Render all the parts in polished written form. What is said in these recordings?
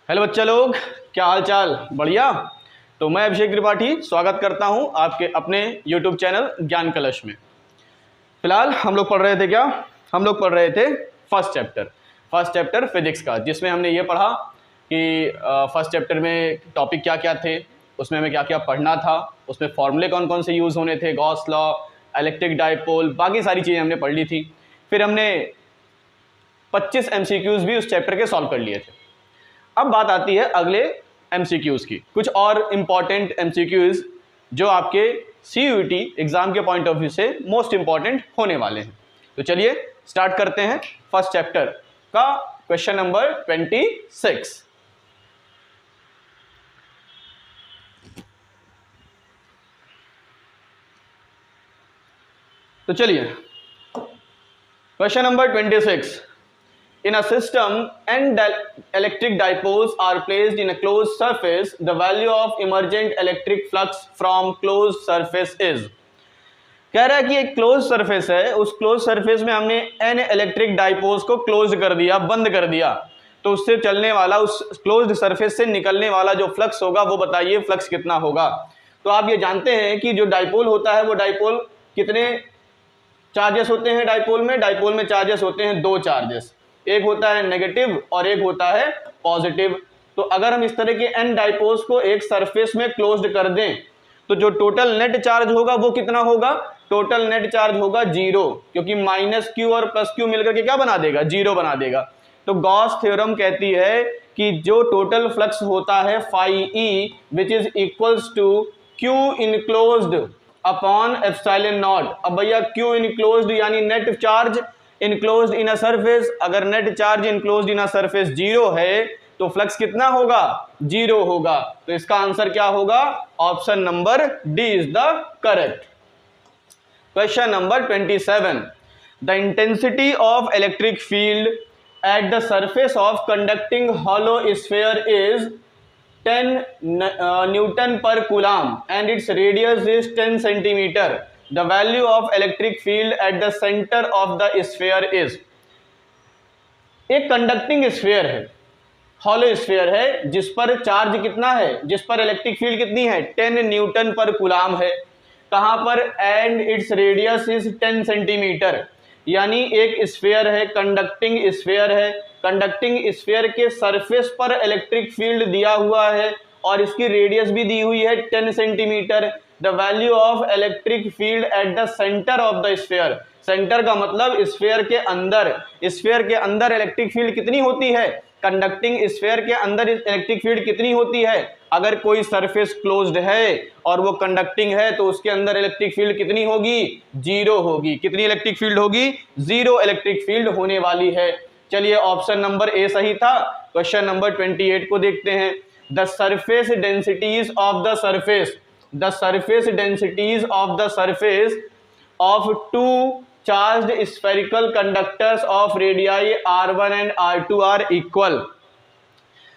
Hello बच्चा लोग, क्या हाल चाल? बढ़िया। तो मैं अभिषेक त्रिपाठी स्वागत करता हूं आपके अपने YouTube चैनल ज्ञान कलश में। फिलहाल हम लोग पढ़ रहे थे हम लोग पढ़ रहे थे फर्स्ट चैप्टर फिजिक्स का, जिसमें हमने ये पढ़ा कि फर्स्ट चैप्टर में टॉपिक क्या क्या थे, उसमें हमें क्या क्या पढ़ना था, उसमें फॉर्मूले कौन कौन से यूज़ होने थे, गॉस लॉ, इलेक्ट्रिक डाइपोल, बाकी सारी चीज़ें हमने पढ़ ली थी। फिर हमने 25 MCQs भी उस चैप्टर के सॉल्व कर लिए थे। अब बात आती है अगले MCQs की, कुछ और इम्पॉर्टेंट MCQs जो आपके CUET एग्जाम के पॉइंट ऑफ व्यू से मोस्ट इंपॉर्टेंट होने वाले हैं। तो चलिए स्टार्ट करते हैं फर्स्ट चैप्टर का क्वेश्चन नंबर 26। तो चलिए question number 26। In a system, n electric dipoles are placed in a closed surface. The value of emergent electric flux from closed surface is. कह रहा है कि एक क्लोज सरफेस है, उस क्लोज सरफेस में हमने n इलेक्ट्रिक डाइपोल्स को क्लोज कर दिया, बंद कर दिया, तो उससे चलने वाला, उस क्लोज्ड सरफेस से निकलने वाला जो फ्लक्स होगा वो बताइए फ्लक्स कितना होगा। तो आप ये जानते हैं कि जो डाइपोल होता है वो डाइपोल कितने चार्जेस होते हैं डाइपोल में चार्जेस होते हैं दो चार्जेस, एक होता है नेगेटिव और एक होता है पॉजिटिव। तो अगर हम इस तरह के n डाइपोल्स को एक सरफेस में क्लोज्ड कर दें तो जो टोटल नेट चार्ज होगा वो कितना होगा? टोटल नेट चार्ज होगा जीरो, क्योंकि माइनस क्यू और प्लस क्यू मिलकर के क्या बना देगा? जीरो बना देगा। तो गॉस थ्योरम कहती है कि जो टोटल फ्लक्स होता है phi E which is equals to Q enclosed upon epsilon not. अब भैया क्यू इनक्लोज्ड यानी net charge enclosed in a surface, अगर net charge enclosed in a surface zero है तो फ्लक्स कितना होगा? जीरो होगा। तो इसका आंसर क्या होगा? Option number D is the correct. Question number 27। The intensity of electric field at the surface of conducting hollow sphere is 10 Newton per coulomb and its radius is 10 centimeter. The value of electric field at the center of the sphere is. एक conducting sphere है, hollow sphere है, जिस पर charge कितना है, जिस पर electric field कितनी है? 10 न्यूटन पर कूलाम है। कहां पर? And its radius is 10 centimetre. यानी एक स्फीयर है, कंडक्टिंग स्फीयर है, कंडक्टिंग स्फीयर के सरफेस पर इलेक्ट्रिक फील्ड दिया हुआ है और इसकी रेडियस भी दी हुई है 10 centimetre. The value of electric field at the centre of the sphere. Centre का मतलब स्फीयर के अंदर इलेक्ट्रिक फील्ड कितनी होती है? कंडक्टिंग स्फीयर के अंदर इलेक्ट्रिक फील्ड कितनी होती है? अगर कोई सरफेस क्लोज्ड है और वो कंडक्टिंग है तो उसके अंदर इलेक्ट्रिक फील्ड कितनी होगी? जीरो होगी। कितनी इलेक्ट्रिक फील्ड होगी? जीरो इलेक्ट्रिक फील्ड होने वाली है। चलिए ऑप्शन नंबर ए सही था। क्वेश्चन नंबर 28 को देखते हैं। The surface densities of the surface of two charged spherical conductors of radii R1 and R2 are equal.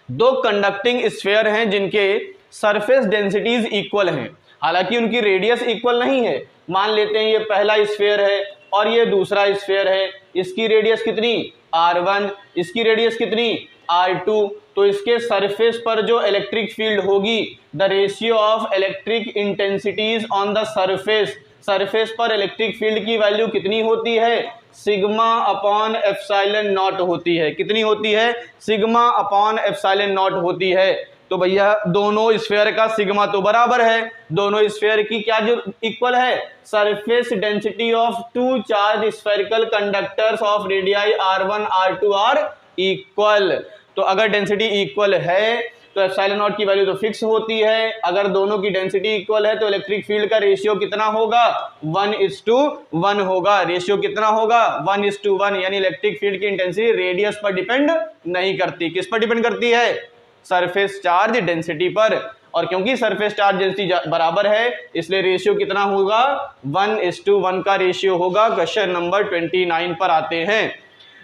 दो कंडक्टिंग स्फीयर हैं जिनके सरफेस डेंसिटीज इक्वल हैं, हालांकि उनकी रेडियस इक्वल नहीं है। मान लेते हैं ये पहला स्फीयर है और ये दूसरा स्फीयर है, इसकी रेडियस कितनी? R1, इसकी रेडियस कितनी? R2। तो इसके सरफेस पर जो इलेक्ट्रिक फील्ड होगी, the ratio of electric intensities on the surface पर इलेक्ट्रिक फील्ड की वैल्यू कितनी होती है? सिग्मा अपॉन एप्सिलॉन नॉट होती है। कितनी होती है? सिग्मा अपॉन एप्सिलॉन नॉट होती है। तो भैया दोनों स्फीयर का सिग्मा तो बराबर है, दोनों स्फीयर की क्या जो इक्वल है? Surface density of two charge spherical conductors of radii R1 R2 are equal. तो अगर डेंसिटी इक्वल है तो एप्सिलॉन नॉट की वैल्यू तो फिक्स होती है। अगर दोनों की डेंसिटी इक्वल है तो इलेक्ट्रिक फील्ड का रेशियो कितना होगा? 1:1 होगा। रेशियो कितना होगा? 1:1। यानी इलेक्ट्रिक फील्ड की इंटेंसिटी रेडियस पर डिपेंड नहीं करती। किस पर डिपेंड करती है? सरफेस चार्ज डेंसिटी पर। और क्योंकि सरफेस चार्ज डेंसिटी बराबर है इसलिए रेशियो कितना होगा? 1:1 का रेशियो होगा। क्वेश्चन नंबर 29 पर आते हैं।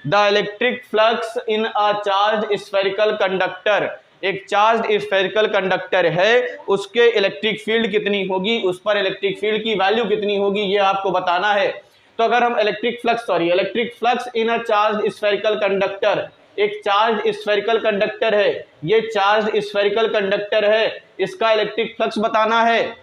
The electric flux in a charge spherical conductor, एक चार्ज स्फेरिकल कंडक्टर है, उसके इलेक्ट्रिक फील्ड कितनी होगी, उस पर इलेक्ट्रिक फील्ड की वैल्यू कितनी होगी, ये आपको बताना है। तो अगर हम electric flux in a charge spherical conductor, एक चार्ज स्फेरिकल कंडक्टर है, ये चार्ज स्फेरिकल कंडक्टर है, इसका इलेक्ट्रिक फ्लक्स बताना है,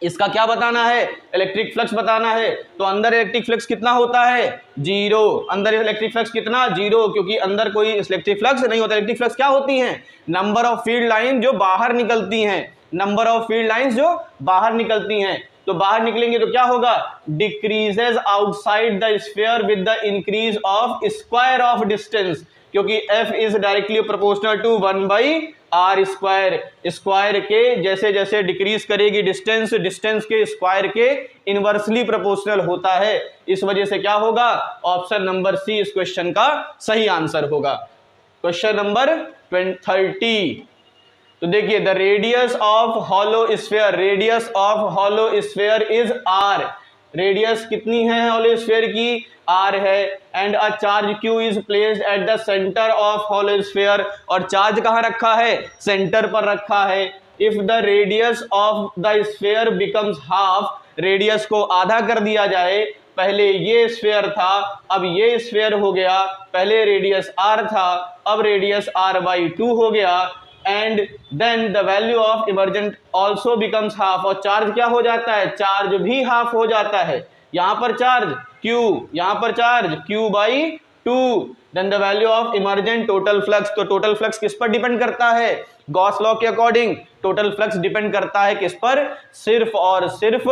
इसका क्या बताना है, इलेक्ट्रिक फ्लक्स बताना है। तो अंदर इलेक्ट्रिक फ्लक्स कितना होता है, जीरो। अंदर इलेक्ट्रिक फ्लक्स कितना, जीरो, क्योंकि अंदर कोई इलेक्ट्रिक फ्लक्स नहीं होता। इलेक्ट्रिक फ्लक्स क्या होती हैं, नंबर ऑफ फील्ड लाइन जो बाहर निकलती हैं, नंबर ऑफ फील्ड लाइंस जो बाहर निकलती हैं। तो बाहर निकलेंगे तो क्या होगा, decreases outside the sphere with the increase of square of distance, क्योंकि F is directly proportional to 1/r square. Square के जैसे जैसे डिक्रीज करेगी डिस्टेंस, डिस्टेंस के स्क्वायर के इनवर्सली प्रोपोर्शनल होता है। इस वजह से क्या होगा, ऑप्शन नंबर सी इस क्वेश्चन का सही आंसर होगा। Question number 30। तो देखिए, the radius of hollow sphere, radius of hollow sphere is r। Radius कितनी है हॉलो स्फीयर की, r है। And a charge q is placed at the centre of hollow sphere, और चार्ज कहाँ रखा है, सेंटर पर रखा है। If the radius of the sphere becomes half, radius को आधा कर दिया जाए, पहले ये स्फीयर था अब ये स्फीयर हो गया, पहले रेडियस r था अब रेडियस r/2 हो गया, and then the value of emergent also becomes half, और चार्ज क्या हो जाता है, चार्ज भी हाफ हो जाता है। यहां पर चार्ज q, यहां पर charge q/2, then the value of emergent total flux, तो टोटल फ्लक्स किस पर डिपेंड करता है, गॉस लॉ के अकॉर्डिंग टोटल फ्लक्स डिपेंड करता है किस पर, सिर्फ और सिर्फ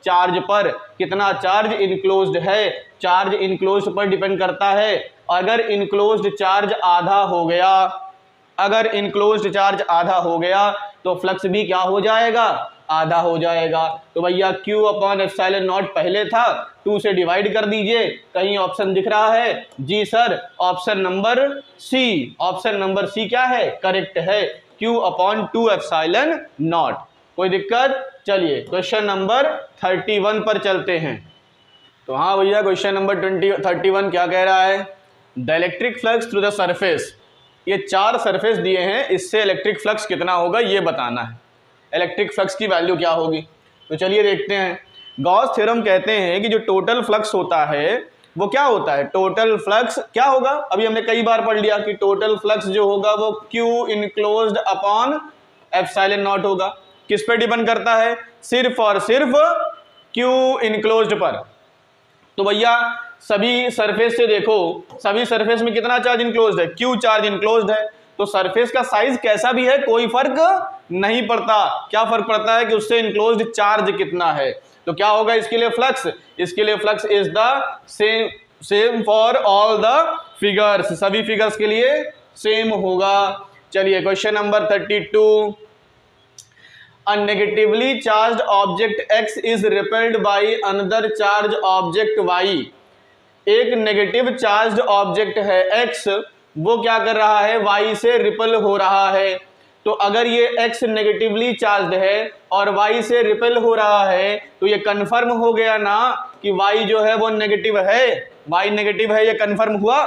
चार्ज पर। कितना चार्ज इनक्लोज्ड है, चार्ज इनक्लोज्ड पर डिपेंड करता है। अगर इनक्लोज्ड चार्ज आधा हो गया, अगर इनक्लोज्ड चार्ज आधा हो गया तो फ्लक्स भी क्या हो जाएगा, आधा हो जाएगा। तो भैया Q/ε0 पहले था, 2 से डिवाइड कर दीजिए। कहीं ऑप्शन दिख रहा है, जी sir, option number C, option number C क्या है, करेक्ट है, Q/2ε0। कोई दिक्कत, चलिए क्वेश्चन नंबर 31 पर चलते हैं। तो हाँ भैया, क्वेश्चन नंबर 31 क्या कह रहा है, the electric flux through the surface, ये 4 सरफेस दिए हैं, इससे इलेक्ट्रिक फ्लक्स कितना होगा ये बताना है, इलेक्ट्रिक फ्लक्स की वैल्यू क्या होगी। तो चलिए देखते हैं। गॉस थ्योरम कहते हैं कि जो टोटल फ्लक्स होता है वो क्या होता है, टोटल फ्लक्स क्या होगा, अभी हमने कई बार पढ़ लिया कि टोटल फ्लक्स जो होगा वो Q इनक्लोज्ड अपॉन ε0 होगा। किस पे डिपेंड करता है, सिर्फ और सिर्फ Q इनक्लोज्ड पर। तो भैया सभी सरफेस से देखो, सभी सरफेस में कितना चार्ज इनक्लोज्ड है, Q चार्ज इनक्लोज्ड है। तो सरफेस का साइज कैसा भी है कोई फर्क नहीं पड़ता, क्या फर्क पड़ता है कि उससे इनक्लोज्ड चार्ज कितना है। तो क्या होगा इसके लिए फ्लक्स, इसके लिए flux is the same for all the figures, सभी फिगर्स के लिए सेम होगा। चलिए question number 32। A negatively charged object X is repelled by another charged object Y। एक नेगेटिव चार्ज ऑब्जेक्ट है X, वो क्या कर रहा है, Y से रिपल हो रहा है। तो अगर ये X नेगेटिवली चार्ज है और Y से रिपल हो रहा है तो ये कंफर्म हो गया ना कि Y जो है वो नेगेटिव है, Y नेगेटिव है, ये कंफर्म हुआ।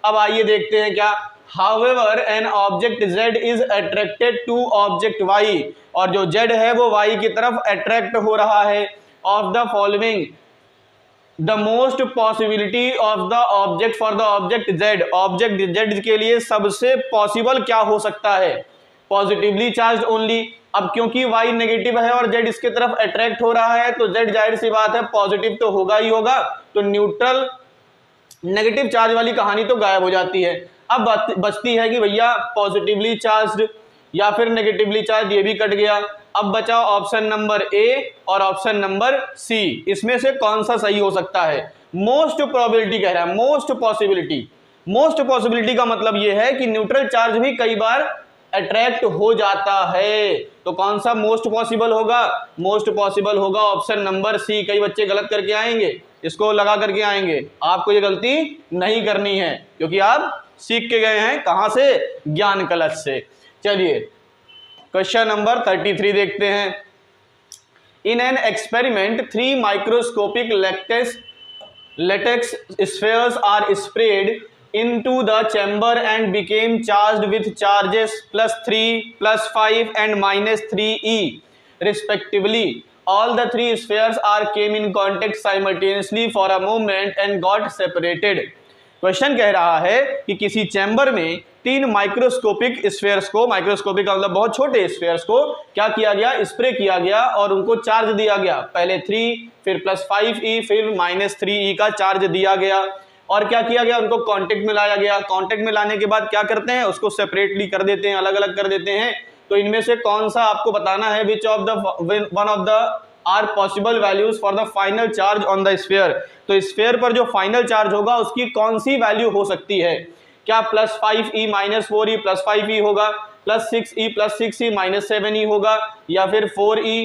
अब आइए देखते हैं क्या, However, an object Z is attracted to object Y, और जो Z है वो Y की तरफ अट्रैक्ट हो रहा है। Of the following, the most possibility of the object for the object Z, object Z के लिए सबसे पॉसिबल क्या हो सकता है, पॉजिटिवली चार्ज ओनली। अब क्योंकि Y नेगेटिव है और Z इसके तरफ अट्रैक्ट हो रहा है तो Z जाहिर सी बात है पॉजिटिव तो होगा ही होगा, तो न्यूट्रल नेगेटिव चार्ज वाली कहानी तो गायब हो जाती है। अब बचती है कि भैया पॉजिटिवली चार्ज्ड या फिर नेगेटिवली चार्ज, ये भी कट गया। अब बचा ऑप्शन नंबर ए और ऑप्शन नंबर सी, इसमें से कौन सा सही हो सकता है, मोस्ट प्रोबेबिलिटी कह रहा है, मोस्ट पॉसिबिलिटी। मोस्ट पॉसिबिलिटी का मतलब ये है कि न्यूट्रल चार्ज भी कई बार अट्रैक्ट हो जाता है। तो कौन सा मोस्ट पॉसिबल होगा, मोस्ट पॉसिबल होगा ऑप्शन नंबर सी। कई बच्चे गलत करके आएंगे, इसको लगा करके आएंगे, आपको ये गलती नहीं करनी है क्योंकि आप सीख के गए हैं कहां से, ज्ञान कलश से। चलिए क्वेश्चन नंबर 33 देखते हैं। In an experiment 3 microscopic latex spheres are spread into the chamber and became charged with charges +3, +5 and -3e respectively. All the 3 spheres are came in contact simultaneously for a moment and got separated. Question कह रहा है कि किसी chamber में 3 microscopic spheres को, microscopic का मतलब बहुत छोटे स्फीयर्स को क्या किया गया, स्प्रे किया गया और उनको चार्ज दिया गया। पहले 3, फिर +5e, फिर -3e का चार्ज दिया गया और क्या किया गया, उनको कांटेक्ट में लाया गया। कांटेक्ट में लाने के बाद क्या करते हैं, उसको सेपरेटली कर देते हैं, अलग अलग कर देते हैं। तो इनमें से कौन सा आपको बताना है, which of the one of the are possible values for the final charge on the sphere. तो स्फीयर पर जो फाइनल चार्ज होगा उसकी कौन सी वैल्यू हो सकती है, क्या +5e -4e +5e होगा, +6e +6e -7e होगा, या फिर 4e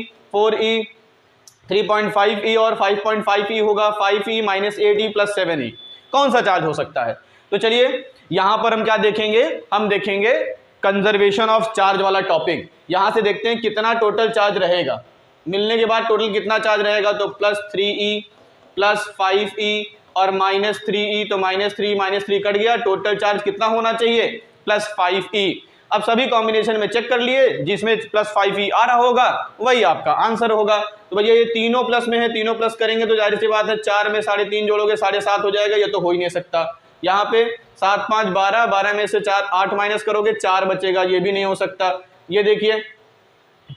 3.5e और 5.5e होगा, 5e -8e +7e। कौन सा चार्ज हो सकता है? तो चलिए यहां पर हम क्या देखेंगे, हम देखेंगे कंजर्वेशन ऑफ चार्ज वाला टॉपिक। यहां से देखते हैं कितना टोटल चार्ज रहेगा, मिलने के बाद टोटल कितना चार्ज रहेगा। तो +3e +5e और -3e, तो -3 कट गया, टोटल चार्ज कितना होना चाहिए, +5e। अब सभी कॉम्बिनेशन में चेक कर लिए, जिसमें +5e आ रहा होगा वही आपका आंसर होगा। तो भैया ये तीनों प्लस में है, तीनों प्लस करेंगे तो जाहिर सी बात है 4 में 3.5 जोड़ोगे 7.5 हो जाएगा, ये तो हो ही नहीं सकता। यहाँ पे 7 5 12, 12 में से 4 8 माइनस करोगे 4 बचेगा, ये भी नहीं हो सकता। ये देखिए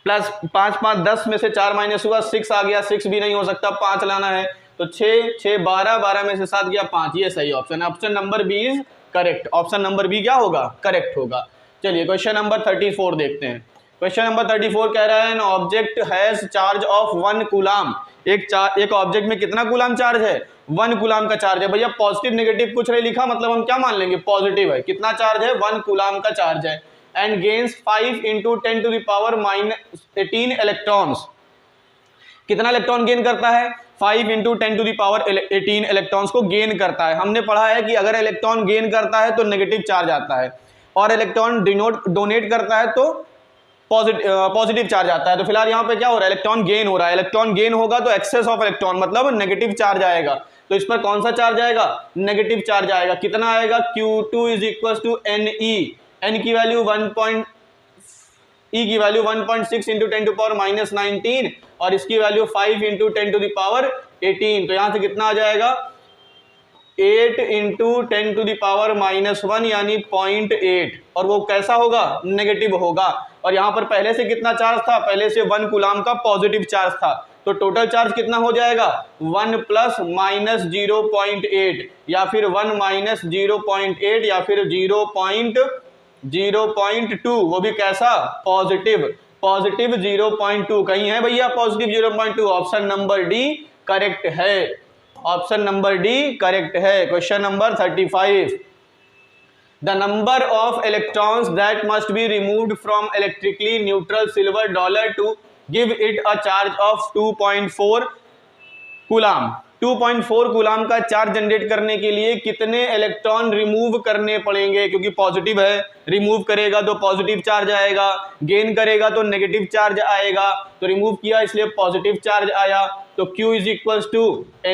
+5 5 10 में से 4 माइनस हुआ 6 आ गया, 6 भी नहीं हो सकता, 5 लाना है। तो 6 6 12, 12 में से 7 गया 5, ये सही ऑप्शन है। Option number B is correct. Option number B क्या होगा, करेक्ट होगा। चलिए क्वेश्चन नंबर 34 देखते हैं। क्वेश्चन नंबर 34 कह रहा है, an object has charge of 1 coulomb. एक ऑब्जेक्ट में कितना कूलाम चार्ज है, 1 कूलाम का चार्ज है। भैया पॉजिटिव नेगेटिव कुछ नहीं लिखा, मतलब हम क्या मान लेंगे, पॉजिटिव है। कितना चार्ज है, 1 कूलाम का चार्ज है। And gains 5 × 10⁻18 electrons. कितना इलेक्ट्रॉन गेन करता है, 5 × 10⁻18 इलेक्ट्रॉन्स को गेन करता है। हमने पढ़ा है कि अगर इलेक्ट्रॉन गेन करता है तो नेगेटिव चार्ज आता है और इलेक्ट्रॉन डोनेट करता है तो पॉजिटिव चार्ज आता है। तो फिलहाल यहाँ पे क्या हो रहा है, इलेक्ट्रॉन गेन हो रहा है। इलेक्ट्रॉन गेन होगा तो एक्सेस ऑफ इलेक्ट्रॉन मतलब नेगेटिव चार्ज आएगा। तो इस पर कौन सा चार्ज आएगा, नेगेटिव चार्ज आएगा। कितना आएगा, Q2 = Ne। n की वैल्यू 1. E की वैल्यू 1.6 × 10⁻19 और इसकी वैल्यू 5 × 10⁻18। तो यहां से कितना आ जाएगा, 8 × 10⁻−1 यानी 0.8। और वो कैसा होगा, नेगेटिव होगा। और यहां पर पहले से कितना चार्ज था, पहले से 1 कूलाम का पॉजिटिव चार्ज था। तो टोटल चार्ज कितना हो जाएगा, 1 + -0.8 या फिर 1 - 0.8 या फिर 0.2, वो भी कैसा, पॉजिटिव 0.2। कहीं है भैया positive 0.2, option number D correct है। ऑप्शन नंबर डी करेक्ट है। Question number 35, the number of electrons that must be removed from electrically neutral silver dollar to give it a charge of 2.4 coulomb. 2.4 coulomb का charge generate करने के लिए कितने electron remove करने पड़ेंगे, क्योंकि positive है, रिमूव करेगा तो पॉजिटिव चार्ज आएगा, गेन करेगा तो नेगेटिव चार्ज आएगा। तो रिमूव किया इसलिए पॉजिटिव चार्ज आया। तो Q =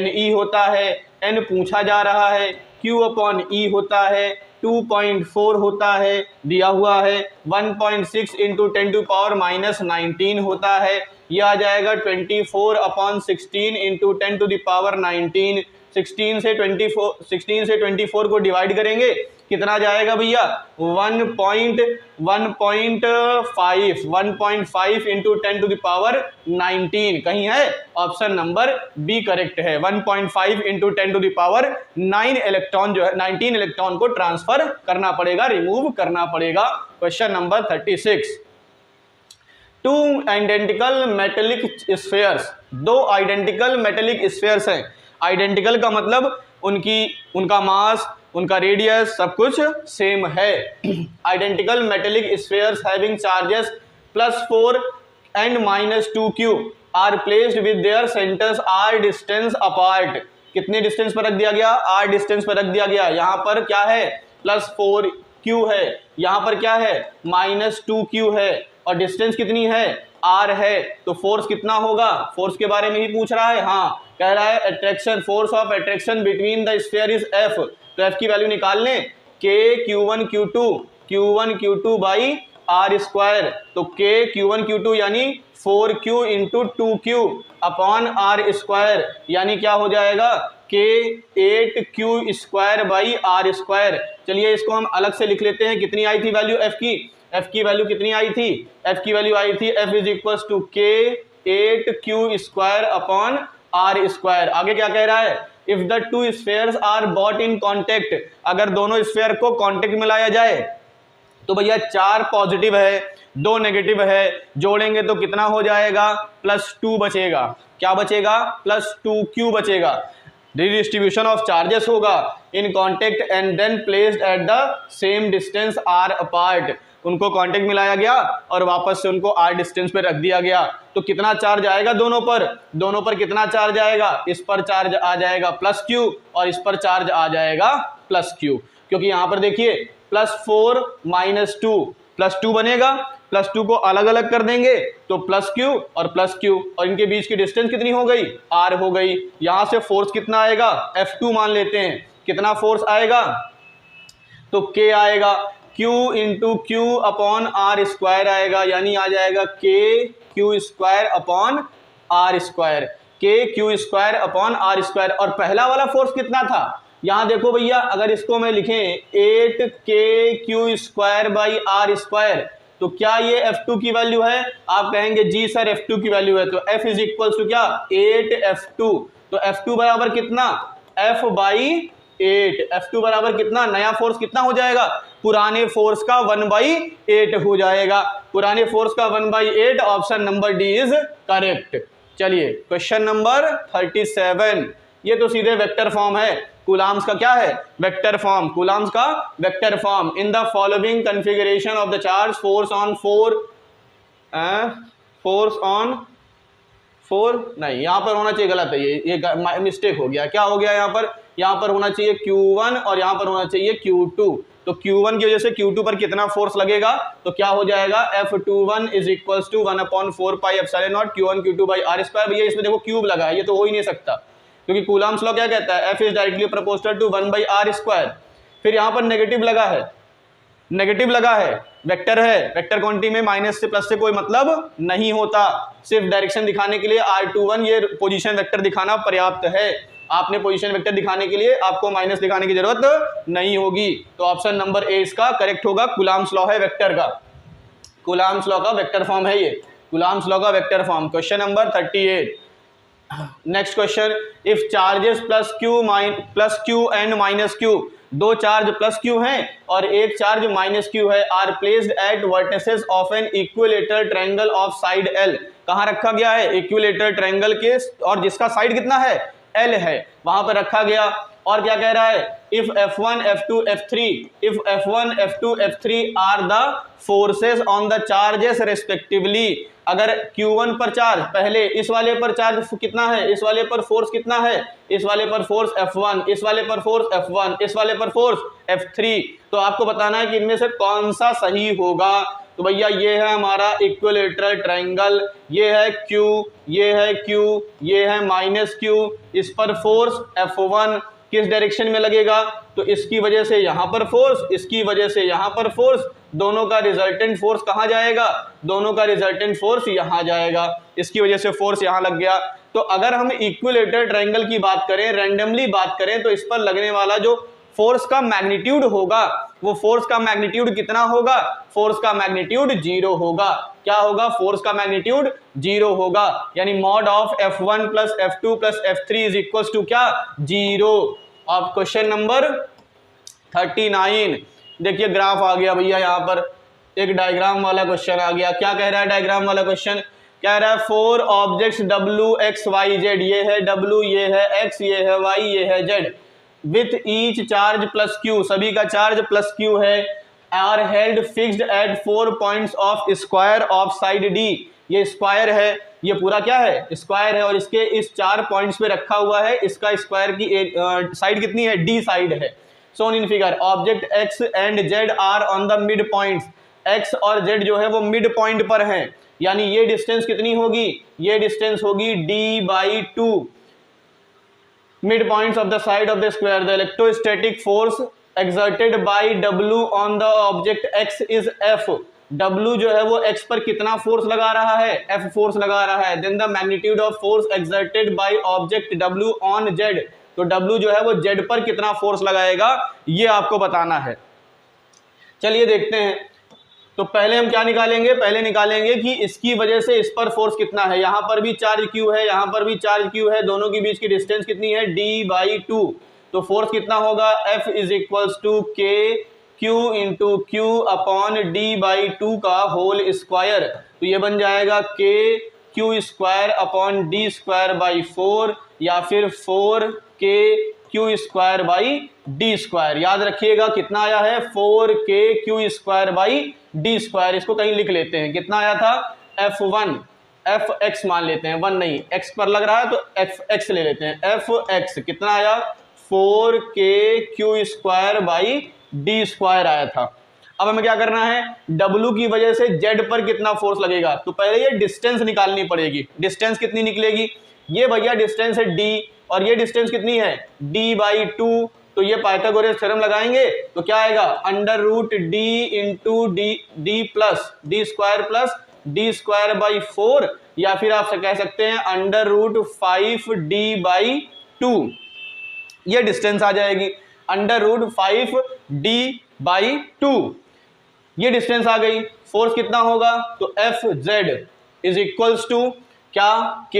Ne होता है, n पूछा जा रहा है, Q/E होता है, 2.4 होता है, दिया हुआ है 1.6 × 10⁻−19 होता है। यह आ जाएगा 24/16 × 10⁻19। 16 से 24 को डिवाइड करेंगे, कितना जाएगा भैया, 1.5 × 10⁻19। कहीं है, ऑप्शन नंबर बी करेक्ट है। 1.5 × 10⁻9 इलेक्ट्रॉन जो है 19 इलेक्ट्रॉन को ट्रांसफर करना पड़ेगा, रिमूव करना पड़ेगा। Question number 36, 2 identical metallic spheres. 2 identical metallic spheres हैं। आइडेंटिकल का मतलब उनका मास, उनका रेडियस सब कुछ सेम है। Identical metallic spheres having charges +4 and -2q are placed with their centres r distance apart. कितने डिस्टेंस पर रख दिया गया, r डिस्टेंस पर रख दिया गया। यहाँ पर क्या है, +4q है, यहाँ पर क्या है, -2q है और डिस्टेंस कितनी है, r है। तो फोर्स कितना होगा, फोर्स के बारे में ही पूछ रहा है। हाँ, कह रहा है attraction, force of attraction between the sphere is F। तो F की वैल्यू निकाल लें, K Q1 Q2 by r²। तो K Q1 Q2 यानी 4Q × 2Q अपॉन r², यानी क्या हो जाएगा, k 8q square by R square. चलिए इसको हम अलग से लिख लेते हैं। कितनी आई थी वैल्यू f की? f की वैल्यू कितनी आई थी? f की वैल्यू आई थी f is equal to k 8q square upon R square. आगे क्या कह रहा है? If the two spheres are brought in contact, अगर दोनों स्फेयर को कॉन्टेक्ट में लाया जाए तो भैया 4 पॉजिटिव है 2 नेगेटिव है, जोड़ेंगे तो कितना हो जाएगा? +2 बचेगा। क्या बचेगा? +2q बचेगा। रिडिस्ट्रीब्यूशन ऑफ चार्जेस होगा in contact and then placed at the same distance r apart. उनको कांटेक्ट में लाया गया और वापस से उनको r डिस्टेंस पे रख दिया गया। तो कितना चार्ज आएगा दोनों पर? दोनों पर कितना चार्ज आएगा? इस पर चार्ज आ जाएगा +q और इस पर चार्ज आ जाएगा +q, क्योंकि यहां पर देखिए +4 - 2 +2 बनेगा। +2 को अलग अलग कर देंगे तो +q और +q, और इनके बीच की डिस्टेंस कितनी हो गई? r हो गई। यहां से फोर्स कितना आएगा? F2 मान लेते हैं। कितना फोर्स आएगा? तो k आएगा q into Q upon R square आएगा, यानी आ जाएगा k q square upon R square, k q square upon R square. और पहला वाला फोर्स कितना था? यहां देखो भैया, अगर इसको मैं लिखें 8k square by R square, तो क्या ये F2 की वैल्यू है? आप कहेंगे जी सर F2 की वैल्यू है, तो F इज इक्वल टू क्या? 8F2। तो F2 बराबर कितना? F by 8। F2 बराबर कितना? नया फोर्स कितना हो जाएगा? पुराने फोर्स का 1/8 हो जाएगा। पुराने फोर्स का 1/8, option number D is correct. चलिए क्वेश्चन नंबर 37, ये तो सीधे वेक्टर फॉर्म है। कूलाम्स का क्या है? Vector form. कूलाम्स का vector form. In the following configuration of the charge force on 4 नहीं, यहां पर होना चाहिए, गलत है ये मिस्टेक हो गया। क्या हो गया यहाँ पर? यहाँ पर होना चाहिए Q1 और यहाँ पर होना चाहिए Q2। तो Q1 की वजह से Q2 पर कितना फोर्स लगेगा? तो क्या हो जाएगा? F21 is equal to 1/4 pi epsilon naught Q1 Q2 by R square. भैया इसमें देखो क्यूब लगा है, ये तो हो ही नहीं सकता, क्योंकि कूलाम्स लॉ क्या कहता है? F is directly proportional to 1/r square. फिर यहाँ पर नेगेटिव लगा है, नेगेटिव लगा है, वेक्टर है, वेक्टर क्वांटिटी में माइनस से प्लस से कोई मतलब नहीं होता। सिर्फ डायरेक्शन दिखाने के लिए R21 ये पोजीशन वेक्टर दिखाना पर्याप्त है। आपने पोजीशन वेक्टर दिखाने के लिए आपको माइनस दिखाने की जरूरत नहीं होगी। तो ऑप्शन नंबर ए इसका करेक्ट होगा। कूलाम्स लॉ है वेक्टर का, कूलाम्स लॉ का वेक्टर फॉर्म है ये, कूलाम्स लॉ का vector form. Question number 38, next question, if charges plus Q and minus Q, दो चार्ज प्लस क्यू हैं और एक चार्ज माइनस क्यू है, are placed at vertices of an equilateral triangle of side L. कहाँ रखा गया है? इक्विलेटरल ट्रायंगल के, और जिसका साइड कितना है? एल है, वहां पर रखा गया। और क्या कह रहा है? If F1 F2 F3, if F1 F2 F3 are the forces on the charges respectively. अगर Q1 पर चार्ज, पहले इस वाले पर चार्ज कितना है? इस वाले पर फोर्स कितना है? इस वाले पर फोर्स F1, इस वाले पर फोर्स F1, इस वाले पर फोर्स F3। तो आपको बताना है कि इनमें से कौन सा सही होगा। तो भैया ये है हमारा इक्विलेटरल ट्रायंगल, ये है Q, ये है Q, ये है -Q। इस पर फोर्स F1 किस डायरेक्शन में लगेगा? तो इसकी वजह से यहाँ पर फोर्स, इसकी वजह से यहाँ पर फोर्स, दोनों का रिजल्टेंट फोर्स कहाँ जाएगा? दोनों का रिजल्टेंट फोर्स यहाँ जाएगा। इसकी वजह से फोर्स यहाँ लग गया। तो अगर हम इक्विलेटरल ट्रायंगल की बात करें, रैंडमली बात करें, तो इस पर लगने वाला जो फोर्स का मैग्नीट्यूड होगा, वो फोर्स का मैग्नीट्यूड कितना होगा? फोर्स का मैग्नीट्यूड 0 होगा। क्या होगा? फोर्स का मैग्नीट्यूड 0 होगा, यानी mod of F1 plus F2 plus F3 is equal to क्या? 0। अब क्वेश्चन नंबर 39, देखिए ग्राफ आ गया भैया, यहाँ पर एक डायग्राम वाला क्वेश्चन आ गया। क्या कह रहा है डायग्राम वाला क्वेश्चन? कह रहा है 4 objects W X Y Z, ये है W, ये है X, ये है Y, ये है Z, with each charge plus Q, सभी का चार्ज प्लस Q है, are held fixed at 4 points of square of side D। ये स्क्वायर है, ये पूरा क्या है? स्क्वायर है, और इसके इस 4 पॉइंट्स पे रखा हुआ है। इसका स्क्वायर की साइड कितनी है? D साइड है। Shown in figure, object X and Z are on the mid points, X और Z जो है वो मिड पॉइंट पर हैं, यानी ये डिस्टेंस कितनी होगी? ये डिस्टेंस होगी D/2 mid points of the side of the square. The electrostatic force exerted by W on the object X is F। W जो है वो X पर कितना फोर्स लगा रहा है? F फोर्स लगा रहा है। Then the magnitude of force exerted by object W on Z तो W जो है वो Z पर कितना फोर्स लगाएगा ये आपको बताना है। चलिए देखते हैं। तो पहले हम क्या निकालेंगे, पहले निकालेंगे कि इसकी वजह से इस पर फोर्स कितना है। यहाँ पर भी चार्ज Q है, यहाँ पर भी चार्ज Q है, दोनों के बीच की डिस्टेंस कितनी है D/2। तो फोर्स कितना होगा F is equals to K Q into Q upon D/2 का होल स्क्वायर। तो ये बन जाएगा K Q square upon D square by 4 या फिर 4K Q square by D square. याद रखिएगा कितना आया है 4K Q square by D square. इसको कहीं लिख लेते हैं, कितना आया था F1 Fx मान लेते हैं, 1 नहीं x पर लग रहा है तो Fx ले लेते हैं। Fx कितना आया 4K Q square by D square आया था। अब हमें क्या करना है, W की वजह से Z पर कितना फोर्स लगेगा। तो पहले ये डिस्टेंस निकालनी पड़ेगी। डिस्टेंस कितनी निकलेगी, ये भैया डिस्टेंस है D और ये डिस्टेंस कितनी है D/2। तो ये पाइथागोरस थ्योरम लगाएंगे तो क्या आएगा under root D into D plus D square plus D square by 4 या फिर आप कह सकते हैं अंडर रूट 5D/2। ये डिस्टेंस आ जाएगी अंडर रूट 5D/2। ये डिस्टेंस आ गई। फोर्स कितना होगा तो Fz इज इक्वल्स टू क्या K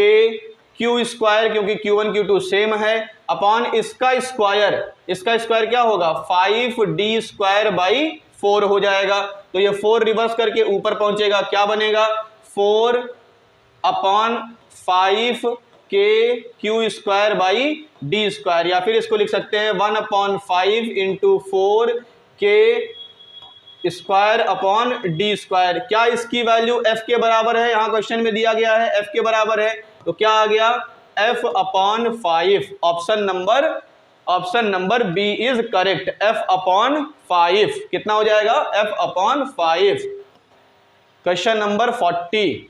Q स्क्वायर, क्योंकि Q1 Q2 सेम है, अपॉन इसका स्क्वायर। इसका स्क्वायर क्या होगा 5D स्क्वायर बाई 4 हो जाएगा। तो ये 4 रिवर्स करके ऊपर पहुंचेगा, क्या बनेगा 4 upon 5K Q square by D square, या फिर इसको लिख सकते हैं 1/5 into 4K square upon D square. क्या इसकी वैल्यू F के बराबर है, यहाँ क्वेश्चन में दिया गया है F के बराबर है। तो क्या आ गया F/5। Option number B is correct. F/5 कितना हो जाएगा F/5। क्वेश्चन नंबर 40,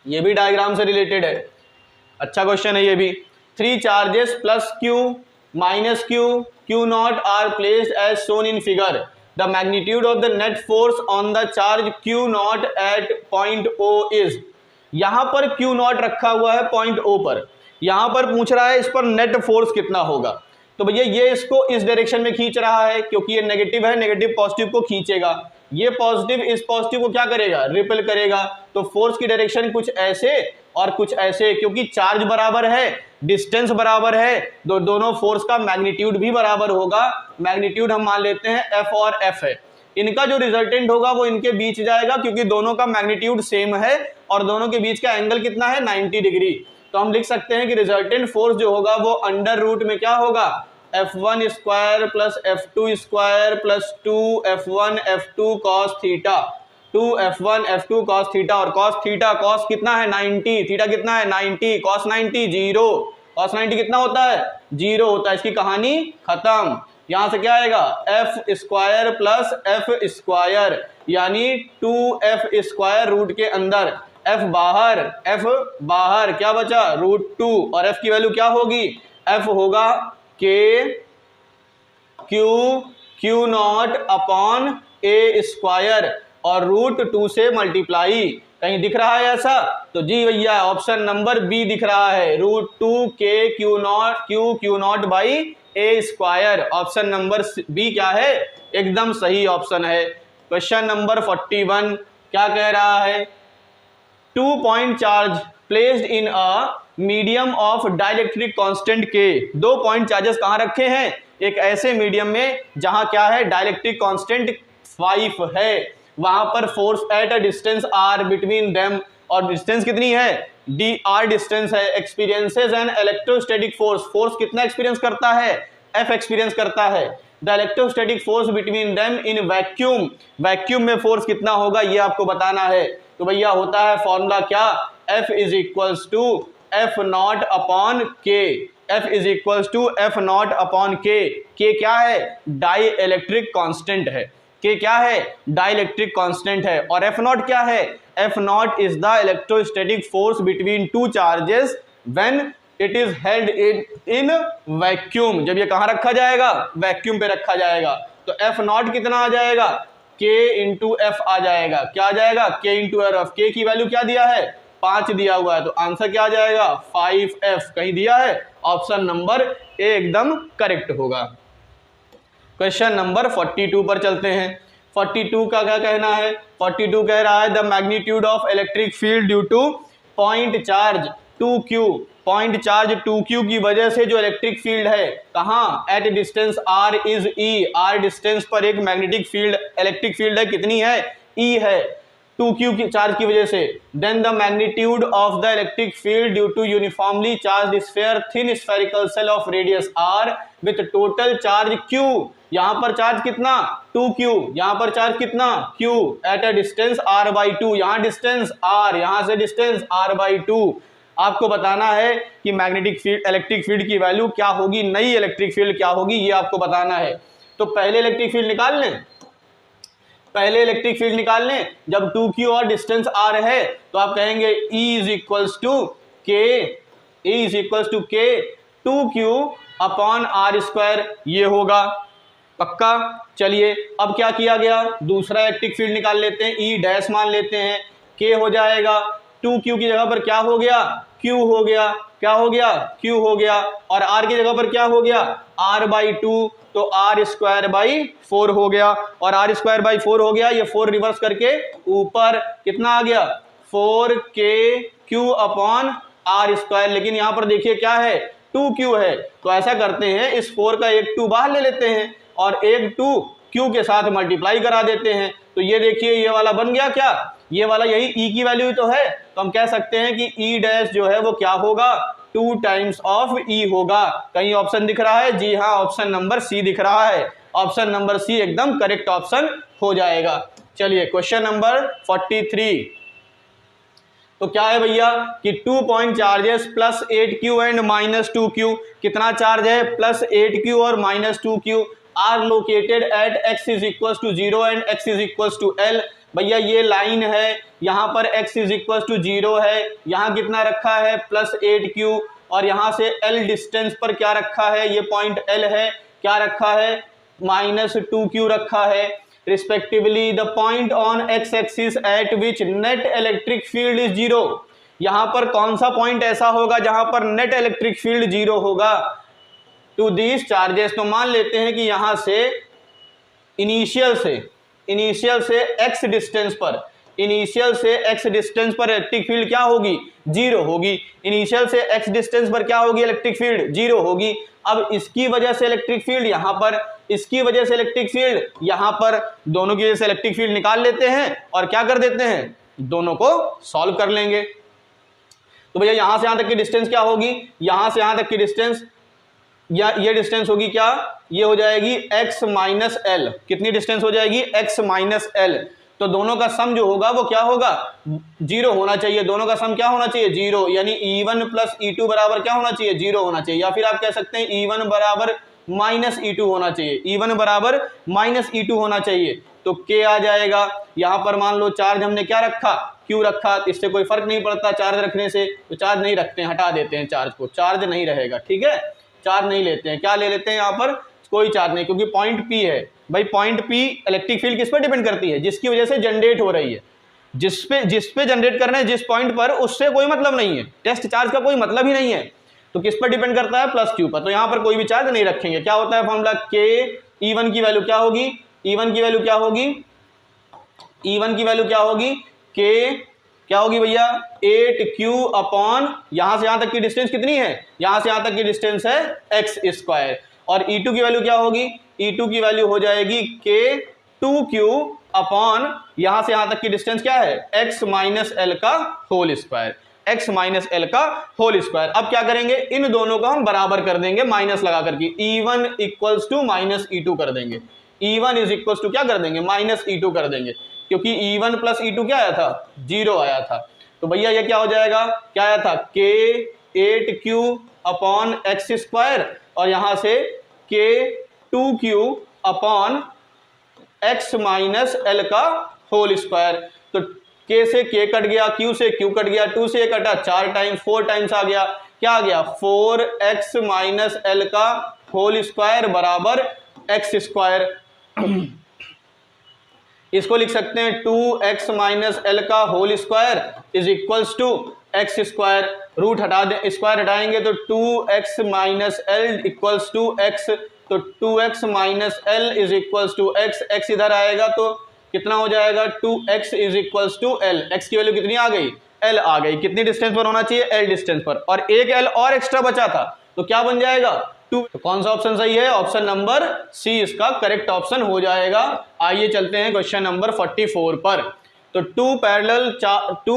ये भी डायग्राम से रिलेटेड है, अच्छा क्वेश्चन है ये भी। 3 charges plus Q minus Q naught are placed as shown in figure. The magnitude of the net force on the charge Q naught at point O is. यहां पर Q नॉट रखा हुआ है पॉइंट O पर, यहां पर पूछ रहा है इस पर नेट फोर्स कितना होगा। तो भैया ये इसको इस डायरेक्शन में खींच रहा है, क्योंकि ये नेगेटिव है, नेगेटिव पॉजिटिव को खींचेगा। ये पॉजिटिव इस पॉजिटिव को क्या करेगा रिपेल करेगा। तो फोर्स की डायरेक्शन कुछ ऐसे और कुछ ऐसे, क्योंकि चार्ज बराबर है, डिस्टेंस बराबर है, दोनों फोर्स का मैग्नीट्यूड भी बराबर होगा। मैग्नीट्यूड हम मान लेते हैं F और F है। इनका जो रिजल्टेंट होगा वो इनके बीच जाएगा, क्योंकि दोनों का मैग्नीट्यूड सेम है और दोनों के बीच का एंगल कितना है 90 डिग्री। तो हम लिख सकते हैं कि रिजल्टेंट फोर्स जो होगा वो अंडर रूट में क्या होगा F1 square plus F2 square plus 2F1 F2 cos theta, 2F1 F2 cos theta. और cos थीटा, cos कितना है 90, थीटा कितना है 90, cos 90 0, cos 90 कितना होता है 0 होता है। इसकी कहानी खत्म। यहां से क्या आएगा F square plus F square, यानी 2F स्क्वायर रूट के अंदर, F बाहर क्या बचा √2, और F की वैल्यू क्या होगी F होगा K Q not upon A square और √2 से मल्टीप्लाई। कहीं दिख रहा है ऐसा? तो जी भैया ऑप्शन नंबर बी दिख रहा है, √2K Q naught by A square. Option number B क्या है, एकदम सही ऑप्शन है। क्वेश्चन नंबर 41 क्या कह रहा है, 2 point charge placed in a medium of dielectric constant K। 2 point charges कहाँ रखे हैं, एक ऐसे मीडियम में जहां क्या है डाइलेक्ट्रिक कांस्टेंट 5 है, वहां पर force at a distance r between them, और डिस्टेंस कितनी है dr डिस्टेंस है, experiences an electrostatic force. Force कितना एक्सपीरियंस करता है F एक्सपीरियंस करता है। The electrostatic force between them in vacuum, vacuum में फोर्स कितना होगा ये आपको बताना है। तो भैया होता है फॉर्मूला क्या F is equals to F naught upon K, F is equals to F naught upon K। K क्या है डाई इलेक्ट्रिक कांस्टेंट है, K क्या है डाई इलेक्ट्रिक कांस्टेंट है, और F नॉट क्या है F not is the electrostatic force between 2 charges when it is held in vacuum. जब ये कहां रखा जाएगा वैक्यूम पे रखा जाएगा। तो F नॉट कितना आ जाएगा K इंटू F आ जाएगा, क्या आ जाएगा K इंटू F। K की वैल्यू क्या दिया है 5 दिया हुआ है, तो आंसर क्या आ जाएगा 5F। कहीं दिया है ऑप्शन नंबर ए एकदम करेक्ट होगा। क्वेश्चन नंबर 42 पर चलते हैं। 42 का क्या कहना है? 42 कह रहा है the magnitude of electric field due two point charge 2q, point charge 2q की वजह से जो इलेक्ट्रिक फील्ड है कहाँ, at distance r is e, r distance पर एक मैग्नेटिक फील्ड इलेक्ट्रिक फील्ड है, कितनी है, e है, 2q की चार्ज की वजह से। Then the magnitude of the electric field due to uniformly charge sphere thin spherical shell of radius r with total charge q, यहां पर चार्ज कितना 2q, यहां पर चार्ज कितना q, eight a distance r/2, यहां डिस्टेंस r, यहां से distance r/2। आपको बताना है कि मैग्नेटिक फील्ड इलेक्ट्रिक फील्ड की वैल्यू क्या होगी, नई इलेक्ट्रिक फील्ड क्या होगी, ये आपको बताना है। तो पहले इलेक्ट्रिक फील्ड निकाल लें, पहले इलेक्ट्रिक फील्ड निकाल लें। जब 2q और डिस्टेंस r है तो आप कहेंगे E is equals to k 2q upon r square, ये होगा पक्का। चलिए अब क्या किया गया, दूसरा इलेक्ट्रिक फील्ड निकाल लेते हैं, E डैश मान लेते हैं, k हो जाएगा 2q की जगह पर क्या हो गया, q हो गया, क्या हो गया, q हो गया, और r की जगह पर क्या हो गया, r/2, तो r स्क्वायर बाई 4 हो गया, और r स्क्वायर बाई 4 हो गया, ये 4 रिवर्स करके ऊपर कितना आ गया 4kq अपॉन r स्क्वायर। लेकिन यहाँ पर देखिए क्या है 2q है, तो ऐसा करते हैं इस 4 का एक 2 बाहर ले लेते हैं और एक 2 q के साथ मल्टीप्लाई करा देते हैं। तो ये देखिए ये वाला बन गया, क्या ये वाला यही e की वैल्यू तो है, तो हम कह सकते हैं कि e डैश जो है वो क्या होगा 2 टाइम्स ऑफ e होगा। कहीं ऑप्शन दिख रहा है? जी हाँ, ऑप्शन नंबर सी दिख रहा है, ऑप्शन नंबर सी एकदम करेक्ट ऑप्शन हो जाएगा। चलिए क्वेश्चन नंबर 43, तो क्या है भैया कि 2 point charges plus 8q and minus 2q, कितना चार्ज है प्लस 8q और minus 2q, are located at x is equal to 0 and x is equal to l। भैया ये लाइन है, यहाँ पर x इज इक्वल टू 0 है, यहाँ कितना रखा है प्लस 8q, और यहाँ से l डिस्टेंस पर क्या रखा है, ये पॉइंट l है, क्या रखा है माइनस 2q रखा है। Respectively the point on x axis at which net electric field is 0, यहाँ पर कौन सा पॉइंट ऐसा होगा जहाँ पर नेट इलेक्ट्रिक फील्ड 0 होगा टू दीज चार्जेस। तो मान लेते हैं कि यहाँ से इनिशियल से x डिस्टेंस पर इलेक्ट्रिक फील्ड क्या होगी 0 होगी, इनिशियल से x डिस्टेंस पर क्या होगी इलेक्ट्रिक फील्ड 0 होगी। अब इसकी वजह से इलेक्ट्रिक फील्ड यहाँ पर, इसकी वजह से इलेक्ट्रिक फील्ड यहाँ पर, दोनों की वजह से इलेक्ट्रिक फील्ड निकाल लेते हैं और क्या कर देते हैं, दोनों को सॉल्व कर लेंगे। तो भैया यहां से यहां तक की डिस्टेंस क्या होगी, यहां से यहां तक की डिस्टेंस, या ये डिस्टेंस होगी क्या, ये हो जाएगी x माइनस एल, कितनी डिस्टेंस हो जाएगी x माइनस एल। तो दोनों का सम जो होगा वो क्या होगा 0 होना चाहिए, दोनों का सम क्या होना चाहिए 0, यानी E1 प्लस E2 बराबर क्या होना चाहिए 0 होना चाहिए, या फिर आप कह सकते हैं E1 बराबर माइनस E2 होना चाहिए, E1 बराबर माइनस E2 होना चाहिए। तो K आ जाएगा, यहाँ पर मान लो चार्ज हमने क्या रखा Q रखा, इससे कोई फर्क नहीं पड़ता चार्ज रखने से, तो चार्ज नहीं रखते हैं, हटा देते हैं चार्ज को, चार्ज नहीं रहेगा, ठीक है, चार्ज नहीं लेते हैं। क्या ले लेते हैं यहाँ पर, कोई चार्ज नहीं, क्योंकि पॉइंट P है। भाई पॉइंट P इलेक्ट्रिक फील्ड किस पर डिपेंड करती है, जिसकी वजह से जनरेट हो रही है, जिस पे जनरेट करना है जिस पॉइंट पर, उससे कोई मतलब नहीं है, टेस्ट चार्ज का कोई मतलब ही नहीं है। तो किस पर डिपेंड करता है प्लस Q पर, तो यहाँ पर कोई भी चार्ज नहीं रखेंगे। क्या होता है फॉर्मूला K, E1 की वैल्यू क्या होगी, E1 की वैल्यू क्या होगी, E1 की वैल्यू क्या होगी, K क्या होगी भैया 8q अपॉन, यहां से यहां तक की डिस्टेंस कितनी है, यहां से यहां तक की डिस्टेंस है x स्क्वायर, और E2 की वैल्यू क्या होगी, E2 की वैल्यू हो जाएगी k 2q अपॉन, यहां से यहां तक की डिस्टेंस क्या है x माइनस एल का whole square, x minus L का होल स्क्वायर। अब क्या करेंगे, इन दोनों को हम बराबर कर देंगे माइनस लगा करके, E1 equals to minus E2 कर देंगे, E1 इज इक्वल्स टू क्या कर देंगे माइनस E2 कर देंगे, क्योंकि E1 प्लस E2 क्या आया था 0 आया था। तो भैया ये क्या हो जाएगा, क्या आया था K 8q upon x square, और यहां से K 2q upon x minus L का होल स्क्वायर। तो K से K कट गया, Q से Q कट गया, 2 से कटा 4 टाइम्स, 4 टाइम्स आ गया, क्या आ गया 4x माइनस एल का होल स्क्वायर बराबर x स्क्वायर। इसको लिख सकते हैं 2x माइनस एल का whole square is equals to X square, root हटा दें, स्क्वायर हटाएंगे तो 2x minus L equals to X, तो 2x minus L is equals to X, X इधर आएगा तो कितना हो जाएगा 2x is equals to L, X की वैल्यू कितनी आ गई, एल आ गई, कितनी डिस्टेंस पर होना चाहिए, एल डिस्टेंस पर, और एक एल और एक्स्ट्रा बचा था तो क्या बन जाएगा 2, तो कौन सा ऑप्शन सही है, ऑप्शन नंबर सी इसका करेक्ट ऑप्शन हो जाएगा। आइए चलते हैं क्वेश्चन नंबर 44 पर। तो two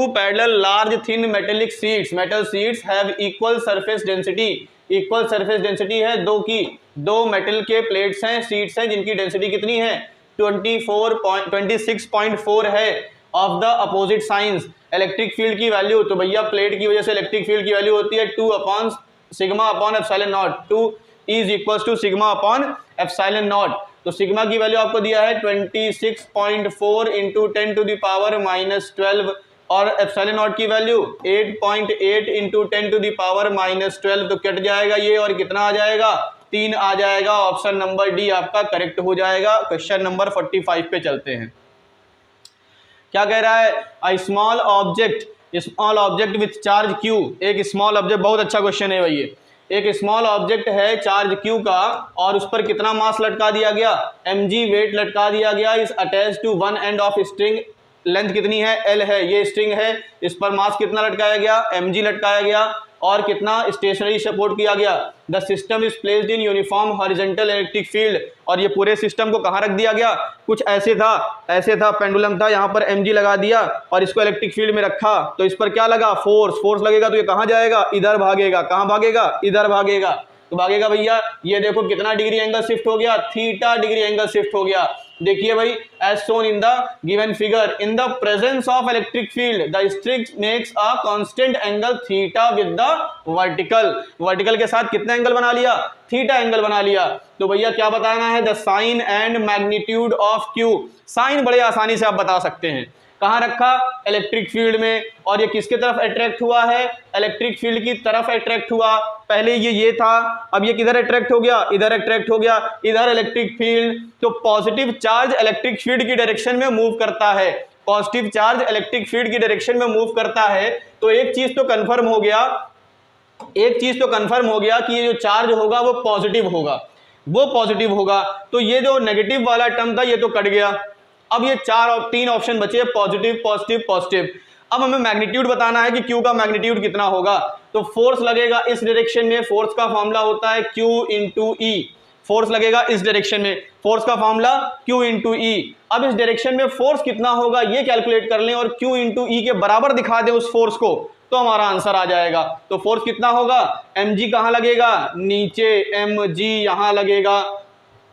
parallel large thin metallic sheets, metal sheets have equal surface density, equal surface density है दो की, दो मेटल के प्लेट्स हैं, शीट्स हैं जिनकी डेंसिटी कितनी है 26.4 है, of the opposite signs, electric field की वैल्यू, तो भैया प्लेट की वजह से इलेक्ट्रिक फील्ड की वैल्यू होती है 2 upon sigma upon epsilon naught, 2 is equal to sigma upon epsilon naught, तो सिग्मा की वैल्यू आपको दिया है 26.4 into 10 to the power minus 12, और एप्सिलॉन नॉट की value 8.8 into 10 to the power minus 12, तो कट जाएगा ये और कितना आ जाएगा 3 आ जाएगा, ऑप्शन नंबर डी आपका करेक्ट हो जाएगा। क्वेश्चन नंबर 45 पे चलते हैं। क्या कह रहा है, a small object with charge Q, एक स्मॉल ऑब्जेक्ट, बहुत अच्छा क्वेश्चन है भैया, एक स्मॉल ऑब्जेक्ट है चार्ज क्यू का और उस पर कितना मास लटका दिया गया, mg वेट लटका दिया गया, is attached to one end of string, length कितनी है l है, ये स्ट्रिंग है, इस पर मास कितना लटकाया गया mg लटकाया गया और कितना स्टेशनरी सपोर्ट किया गया, the system is placed in uniform horizontal electric field, और ये पूरे सिस्टम को कहाँ रख दिया गया, कुछ ऐसे था पेंडुलम था, यहाँ पर mg लगा दिया और इसको इलेक्ट्रिक फील्ड में रखा, तो इस पर क्या लगा फोर्स लगेगा, तो ये कहाँ जाएगा, इधर भागेगा, कहाँ भागेगा, इधर भागेगा, तो भागेगा भैया, ये देखो कितना डिग्री एंगल शिफ्ट हो गया, थीटा डिग्री एंगल शिफ्ट हो गया। देखिए भाई, as shown in the given figure, in the presence of electric field the string makes a constant angle theta with the vertical के साथ कितना एंगल बना लिया, थीटा एंगल बना लिया। तो भैया क्या बताना है, the sign and magnitude of Q, sign बड़े आसानी से आप बता सकते हैं, कहाँ रखा, इलेक्ट्रिक फील्ड में, और ये किसके तरफ अट्रैक्ट हुआ है, इलेक्ट्रिक फील्ड की तरफ अट्रैक्ट हुआ, पहले ये था, अब ये किधर अट्रैक्ट हो गया, इधर अट्रैक्ट हो गया, इधर इलेक्ट्रिक फील्ड, तो पॉजिटिव चार्ज इलेक्ट्रिक फील्ड की डायरेक्शन में मूव करता है, पॉजिटिव चार्ज इलेक्ट्रिक फील्ड की डायरेक्शन में मूव करता है, तो एक चीज तो कंफर्म हो गया कि ये जो चार्ज होगा वो पॉजिटिव होगा, तो ये जो नेगेटिव वाला टर्म था ये तो कट गया। अब ये 4 और 3 ऑप्शन बचे, पॉजिटिव पॉजिटिव पॉजिटिव। अब हमें मैग्नीट्यूड बताना है कि Q का मैग्नीट्यूड कितना होगा, तो फोर्स लगेगा इस डायरेक्शन में, फोर्स का फॉर्मूला होता है Q इंटू E, फोर्स लगेगा इस डायरेक्शन में, फोर्स का फॉर्मूला Q इंटू E। अब इस डायरेक्शन में फोर्स कितना होगा ये कैलकुलेट कर लें और Q इंटू E के बराबर दिखा दें उस फोर्स को, तो हमारा आंसर आ जाएगा। तो फोर्स कितना होगा, mg कहाँ लगेगा, नीचे, mg यहाँ लगेगा,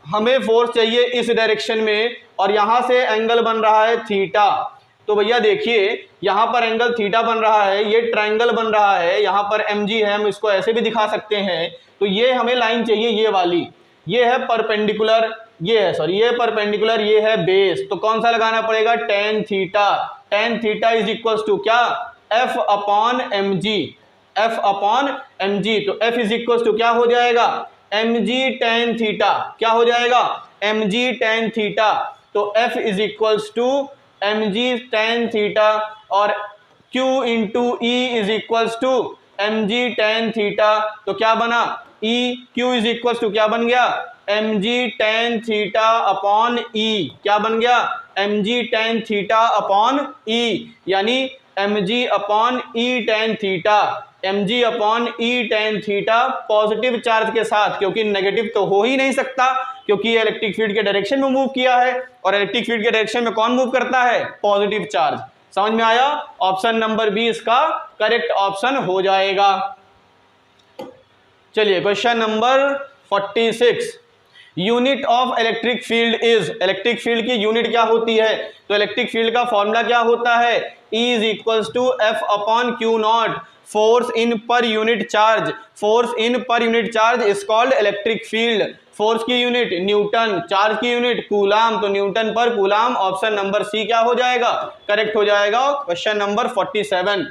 हमें फोर्स चाहिए इस डायरेक्शन में और यहां से एंगल बन रहा है थीटा, तो भैया देखिए यहां पर एंगल थीटा बन रहा है, ये ट्रायंगल बन रहा है, यहां पर mg है, हम इसको ऐसे भी दिखा सकते हैं, तो ये हमें लाइन चाहिए ये वाली, ये है परपेंडिकुलर, ये है परपेंडिकुलर, ये है बेस, तो कौन सा लगाना पड़ेगा, tan theta is equal to क्या, f अपॉन mg, तो f इज इक्वल टू क्या हो जाएगा, mg tan थीटा, क्या हो जाएगा, mg tan थीटा, तो f is equals to mg tan theta और q into e is equals to mg tan theta, तो क्या बना, e q is equals to क्या बन गया, mg tan theta upon e, क्या बन गया, mg tan theta upon e, यानी mg upon e tan theta, mg upon e tan theta positive charge के साथ, क्योंकि नेगेटिव तो हो ही नहीं सकता क्योंकि ये इलेक्ट्रिक फील्ड के डायरेक्शन में मूव किया है और इलेक्ट्रिक फील्ड के डायरेक्शन में कौन मूव करता है, पॉजिटिव चार्ज। समझ में आया, ऑप्शन नंबर बी इसका करेक्ट ऑप्शन हो जाएगा। चलिए question number 46, unit of electric field is, electric field की यूनिट क्या होती है, तो इलेक्ट्रिक फील्ड का फॉर्मूला क्या होता है, E is equals to F upon Q naught, force in per unit charge is called electric field, force की यूनिट न्यूटन, चार्ज की यूनिट कूलाम, तो newton per coulomb, option number C क्या हो जाएगा, करेक्ट हो जाएगा। Question number 47,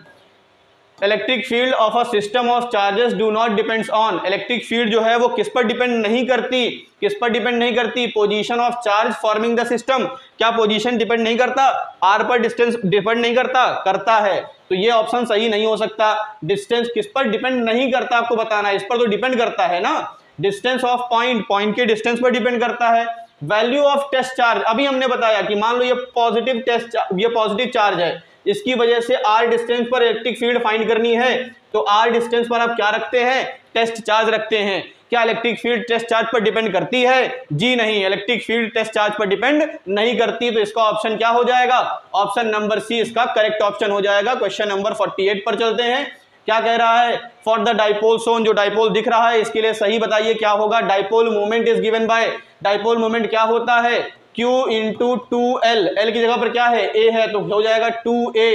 electric field of a system of charges do not depends on, electric field जो है वो किस पर डिपेंड नहीं करती, किस पर डिपेंड नहीं करती, position of charge forming the system, क्या पोजीशन डिपेंड नहीं करता, आर पर डिस्टेंस डिपेंड नहीं करता, करता है, तो ये ऑप्शन सही नहीं हो सकता। डिस्टेंस किस पर डिपेंड नहीं करता आपको बताना है, इस पर तो डिपेंड करता है ना, डिस्टेंस ऑफ पॉइंट, पॉइंट के डिस्टेंस पर डिपेंड करता है। वैल्यू ऑफ टेस्ट चार्ज, अभी हमने बताया कि मान लो ये पॉजिटिव चार्ज है, इसकी वजह से आर डिस्टेंस पर इलेक्ट्रिक फील्ड फाइंड करनी है, तो आर डिस्टेंस पर आप क्या रखते हैं, टेस्ट चार्ज रखते हैं। क्या इलेक्ट्रिक फील्ड टेस्ट चार्ज पर डिपेंड करती है? जी नहीं, इलेक्ट्रिक फील्ड टेस्ट चार्ज पर डिपेंड नहीं करती, तो इसका ऑप्शन क्या हो जाएगा, ऑप्शन नंबर सी इसका करेक्ट ऑप्शन हो जाएगा। क्वेश्चन नंबर 48 पर चलते हैं। क्या कह रहा है, फॉर द डाइपोल सोन, जो डाइपोल दिख रहा है इसके लिए सही बताइए क्या होगा। Dipole moment is given by, dipole moment क्या होता है, Q इंटू 2L, L की जगह पर क्या है, A है, तो हो जाएगा 2A,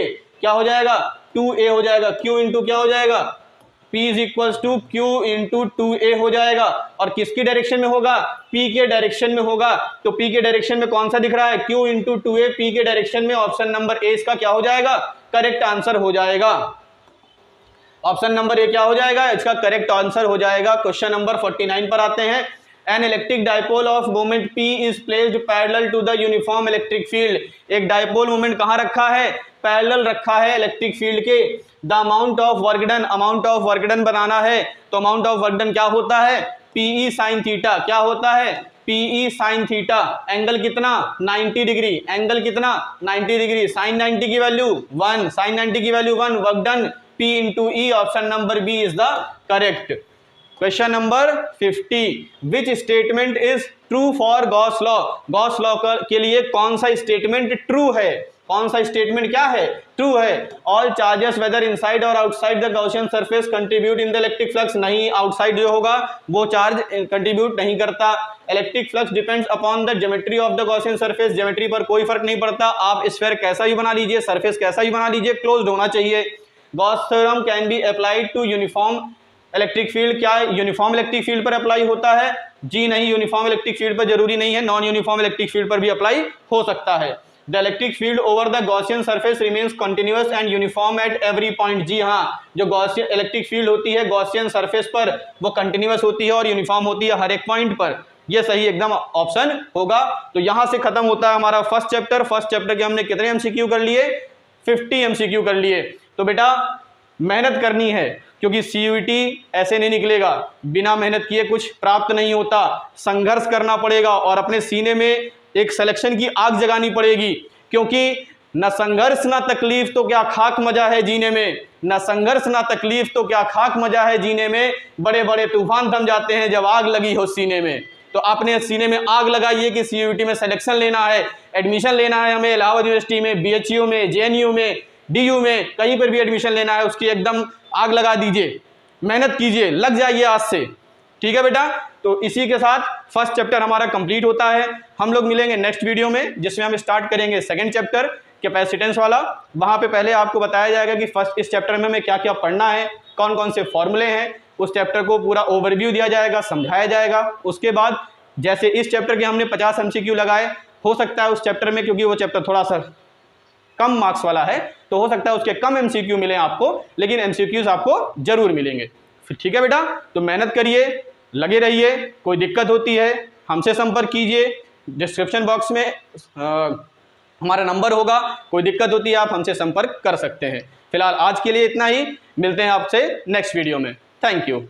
क्या हो जाएगा 2A हो जाएगा, Q इंटू क्या हो जाएगा, P is equals to Q into 2A हो जाएगा, और किसकी डायरेक्शन में होगा, P के डायरेक्शन में होगा, तो P के डायरेक्शन में कौन सा दिख रहा है, Q इंटू 2A, P के डायरेक्शन में, ऑप्शन नंबर A इसका क्या हो जाएगा, करेक्ट आंसर हो जाएगा। ऑप्शन नंबर A क्या हो जाएगा, इसका करेक्ट आंसर हो जाएगा। क्वेश्चन नंबर 49 पर आते हैं। An electric dipole of moment P is placed parallel to the uniform electric field, एक डाइपोल मोमेंट कहाँ रखा है, पैरेलल रखा है इलेक्ट्रिक फील्ड के। The amount of work done, amount of work done बनाना है, तो अमाउंट ऑफ वर्क डन क्या होता है, PE साइन थीटा, क्या होता है, PE साइन थीटा, एंगल कितना 90 डिग्री, एंगल कितना 90 डिग्री, साइन 90 की वैल्यू 1, साइन 90 की value 1, work done P into E, option number B is the correct. Question number 50, which statement is true for Gauss law, Gauss law के लिए कौन सा statement true है, कौन सा स्टेटमेंट क्या है, ट्रू है। ऑल चार्जेस वेदर इनसाइड और outside the Gaussian surface contribute in the electric flux, नहीं, आउटसाइड जो होगा वो चार्ज कंट्रीब्यूट नहीं करता। Electric flux depends upon the geometry of the Gaussian surface, geometry पर कोई फर्क नहीं पड़ता, आप स्फीयर कैसा भी बना लीजिए, सरफेस कैसा भी बना लीजिए, क्लोज्ड होना चाहिए। Gauss theorem can be applied to uniform electric field, क्या यूनिफॉर्म इलेक्ट्रिक फील्ड पर अप्लाई होता है, जी नहीं, यूनिफॉर्म इलेक्ट्रिक फील्ड पर जरूरी नहीं है, नॉन यूनिफॉर्म इलेक्ट्रिक फील्ड पर भी अप्लाई हो सकता है। The electric field over the Gaussian surface remains continuous and uniform at every point, जी हाँ, जो गॉसियन इलेक्ट्रिक फील्ड होती है गॉसियन सरफेस पर वो कंटिन्यूअस होती है और यूनिफॉर्म होती है हर एक पॉइंट पर, ये सही एकदम ऑप्शन होगा। तो यहां से खत्म होता है हमारा फर्स्ट चैप्टर। फर्स्ट चैप्टर के हमने कितने एमसीक्यू कर लिए, 50 एमसीक्यू कर लिए। तो बेटा मेहनत करनी है, क्योंकि CUET ऐसे नहीं निकलेगा, बिना मेहनत किए कुछ प्राप्त नहीं होता, संघर्ष करना पड़ेगा और अपने सीने में एक सिलेक्शन की आग जगानी पड़ेगी, क्योंकि न संघर्ष ना तकलीफ तो क्या खाक मजा है जीने में, न संघर्ष ना तकलीफ तो क्या खाक मजा है जीने में, बड़े बड़े तूफान थम जाते हैं जब आग लगी हो सीने में। तो आपने सीने में आग लगाइए कि CUET में सिलेक्शन लेना है, एडमिशन लेना है हमें इलाहाबाद यूनिवर्सिटी में, BHU में, JNU में, DU में, कहीं पर भी एडमिशन लेना है, उसकी एकदम आग लगा दीजिए, मेहनत कीजिए, लग जाइए आज से, ठीक है बेटा। तो इसी के साथ फर्स्ट चैप्टर हमारा कंप्लीट होता है। हम लोग मिलेंगे नेक्स्ट वीडियो में, जिसमें हम स्टार्ट करेंगे सेकंड चैप्टर कैपेसिटेंस वाला। वहां पे पहले आपको बताया जाएगा कि फर्स्ट इस चैप्टर में हमें क्या क्या पढ़ना है, कौन कौन से फॉर्मूले हैं, उस चैप्टर को पूरा ओवरव्यू दिया जाएगा, समझाया जाएगा। उसके बाद जैसे इस चैप्टर के हमने 50 MCQ लगाए, हो सकता है उस चैप्टर में, क्योंकि वो चैप्टर थोड़ा सा कम मार्क्स वाला है, तो हो सकता है उसके कम MCQ मिले आपको, लेकिन MCQs आपको जरूर मिलेंगे। फिर ठीक है बेटा, तो मेहनत करिए, लगे रहिए, कोई दिक्कत होती है हमसे संपर्क कीजिए, डिस्क्रिप्शन बॉक्स में हमारा नंबर होगा, कोई दिक्कत होती है आप हमसे संपर्क कर सकते हैं। फिलहाल आज के लिए इतना ही, मिलते हैं आपसे नेक्स्ट वीडियो में। Thank you.